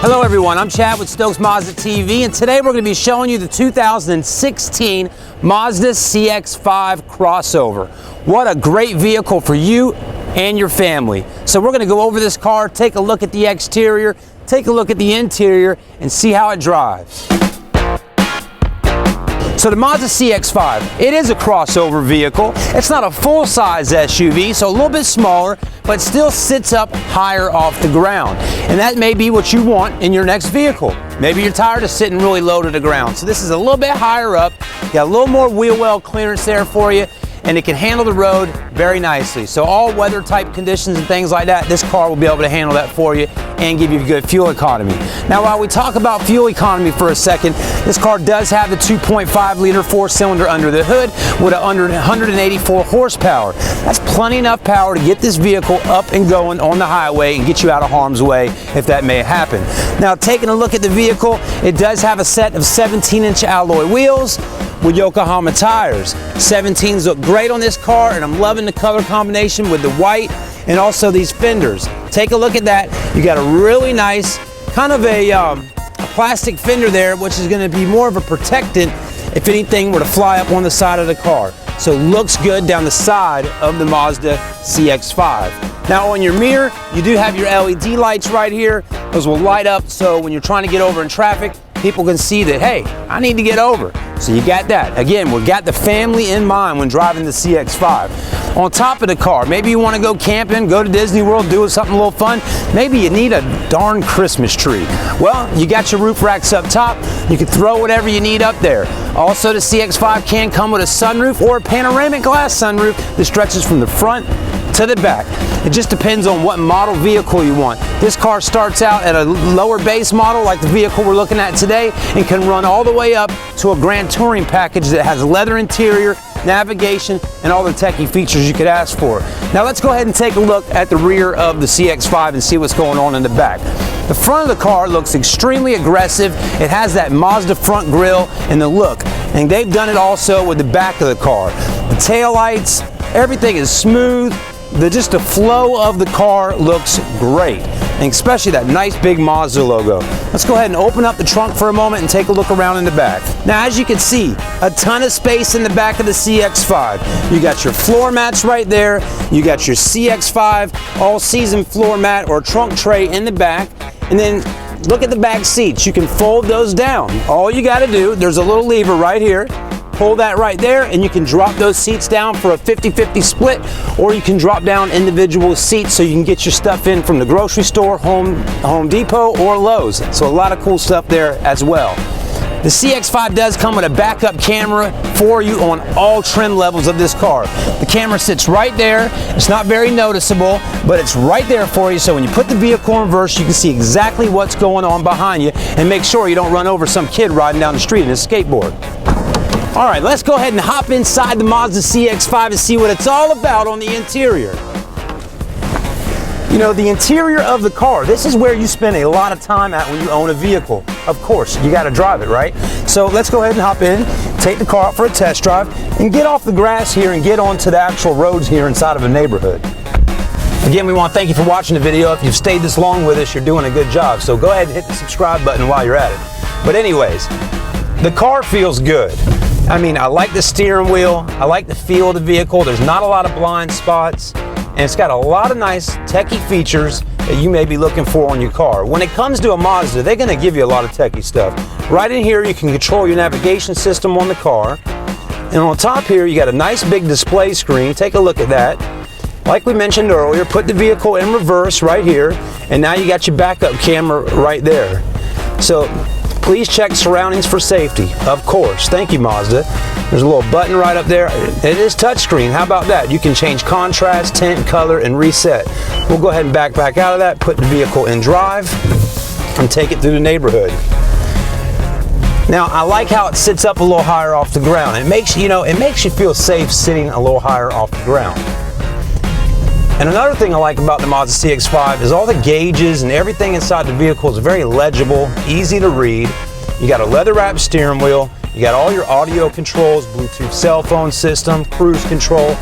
Hello everyone, I'm Chad with Stokes Mazda TV, and today we're going to be showing you the 2016 Mazda CX-5 crossover. What a great vehicle for you and your family. So we're going to go over this car, take a look at the exterior, take a look at the interior, and see how it drives. So the Mazda CX-5, it is a crossover vehicle. It's not a full-size SUV, so a little bit smaller, but still sits up higher off the ground. And that may be what you want in your next vehicle. Maybe you're tired of sitting really low to the ground. So this is a little bit higher up, got a little more wheel well clearance there for you, and it can handle the road very nicely. So all weather type conditions and things like that, this car will be able to handle that for you and give you good fuel economy. Now while we talk about fuel economy for a second, this car does have the 2.5 liter 4-cylinder under the hood with under 184 horsepower. That's plenty enough power to get this vehicle up and going on the highway and get you out of harm's way if that may happen. Now taking a look at the vehicle, it does have a set of 17-inch alloy wheels with Yokohama tires. 17s look great on this car, and I'm loving the color combination with the white and also these fenders. Take a look at that. You got a really nice kind of a plastic fender there, which is going to be more of a protectant if anything were to fly up on the side of the car. So looks good down the side of the Mazda CX-5. Now on your mirror, you do have your LED lights right here. Those will light up so when you're trying to get over in traffic, people can see that, hey, I need to get over. So you got that. Again, we've got the family in mind when driving the CX-5. On top of the car, maybe you want to go camping, go to Disney World, do something a little fun. Maybe you need a darn Christmas tree. Well, you got your roof racks up top. You can throw whatever you need up there. Also, the CX-5 can come with a sunroof or a panoramic glass sunroof that stretches from the front to the back. It just depends on what model vehicle you want. This car starts out at a lower base model like the vehicle we're looking at today and can run all the way up to a Grand Touring package that has leather interior, navigation, and all the techie features you could ask for. Now let's go ahead and take a look at the rear of the CX-5 and see what's going on in the back. The front of the car looks extremely aggressive. It has that Mazda front grille and the look, and they've done it also with the back of the car. The tail lights, everything is smooth. Just the flow of the car looks great, and especially that nice big Mazda logo. Let's go ahead and open up the trunk for a moment and take a look around in the back. Now as you can see, a ton of space in the back of the CX-5. You got your floor mats right there. You got your CX-5 all-season floor mat or trunk tray in the back. And then look at the back seats. You can fold those down. All you got to do, there's a little lever right here. Pull that right there, and you can drop those seats down for a 50-50 split, or you can drop down individual seats so you can get your stuff in from the grocery store, Home Depot, or Lowe's. So a lot of cool stuff there as well. The CX-5 does come with a backup camera for you on all trim levels of this car. The camera sits right there. It's not very noticeable, but it's right there for you, so when you put the vehicle in reverse, you can see exactly what's going on behind you and make sure you don't run over some kid riding down the street in a skateboard. All right, let's go ahead and hop inside the Mazda CX-5 and see what it's all about on the interior. You know, the interior of the car, this is where you spend a lot of time at when you own a vehicle. Of course, you got to drive it, right? So let's go ahead and hop in, take the car out for a test drive, and get off the grass here and get onto the actual roads here inside of a neighborhood. Again, we want to thank you for watching the video. If you've stayed this long with us, you're doing a good job. So go ahead and hit the subscribe button while you're at it. But anyways, the car feels good. I mean, I like the steering wheel. I like the feel of the vehicle. There's not a lot of blind spots, and it's got a lot of nice techie features that you may be looking for on your car. When it comes to a Mazda, they're going to give you a lot of techie stuff. Right in here, you can control your navigation system on the car. And on top here, you got a nice big display screen. Take a look at that. Like we mentioned earlier, put the vehicle in reverse right here, and now you got your backup camera right there. So please check surroundings for safety, of course. Thank you, Mazda. There's a little button right up there. It is touchscreen. How about that? You can change contrast, tint, color, and reset. We'll go ahead and back out of that, put the vehicle in drive, and take it through the neighborhood. Now, I like how it sits up a little higher off the ground. It makes you feel safe sitting a little higher off the ground. And another thing I like about the Mazda CX-5 is all the gauges and everything inside the vehicle is very legible, easy to read. You got a leather-wrapped steering wheel. You got all your audio controls, Bluetooth cell phone system, cruise control.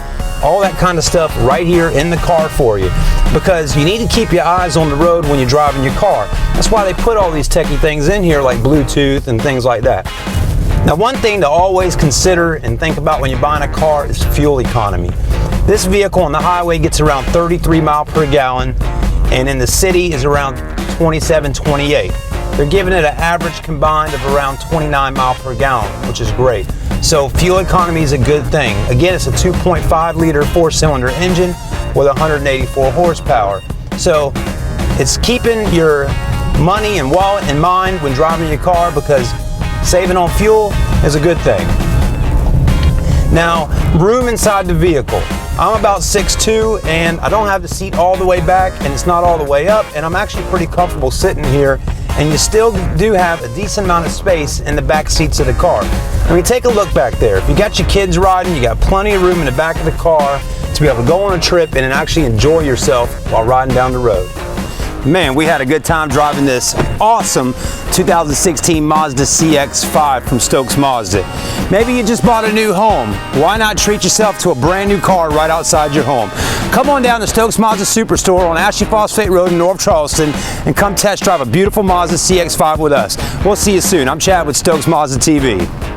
all that kind of stuff right here in the car for you, because you need to keep your eyes on the road when you're driving your car. That's why they put all these techie things in here like Bluetooth and things like that. Now, one thing to always consider and think about when you're buying a car is fuel economy. This vehicle on the highway gets around 33 miles per gallon, and in the city is around 27, 28. They're giving it an average combined of around 29 miles per gallon, which is great. So fuel economy is a good thing. Again, it's a 2.5 liter 4-cylinder engine with 184 horsepower. So it's keeping your money and wallet in mind when driving your car, because saving on fuel is a good thing. Now, room inside the vehicle. I'm about 6'2", and I don't have the seat all the way back, and it's not all the way up, and I'm actually pretty comfortable sitting here, and you still do have a decent amount of space in the back seats of the car. I mean, take a look back there. If you got your kids riding, you got plenty of room in the back of the car to be able to go on a trip and actually enjoy yourself while riding down the road. Man, we had a good time driving this awesome 2016 Mazda CX-5 from Stokes Mazda. Maybe you just bought a new home. Why not treat yourself to a brand new car right outside your home? Come on down to Stokes Mazda Superstore on Ashley Phosphate Road in North Charleston and come test drive a beautiful Mazda CX-5 with us. We'll see you soon. I'm Chad with Stokes Mazda TV.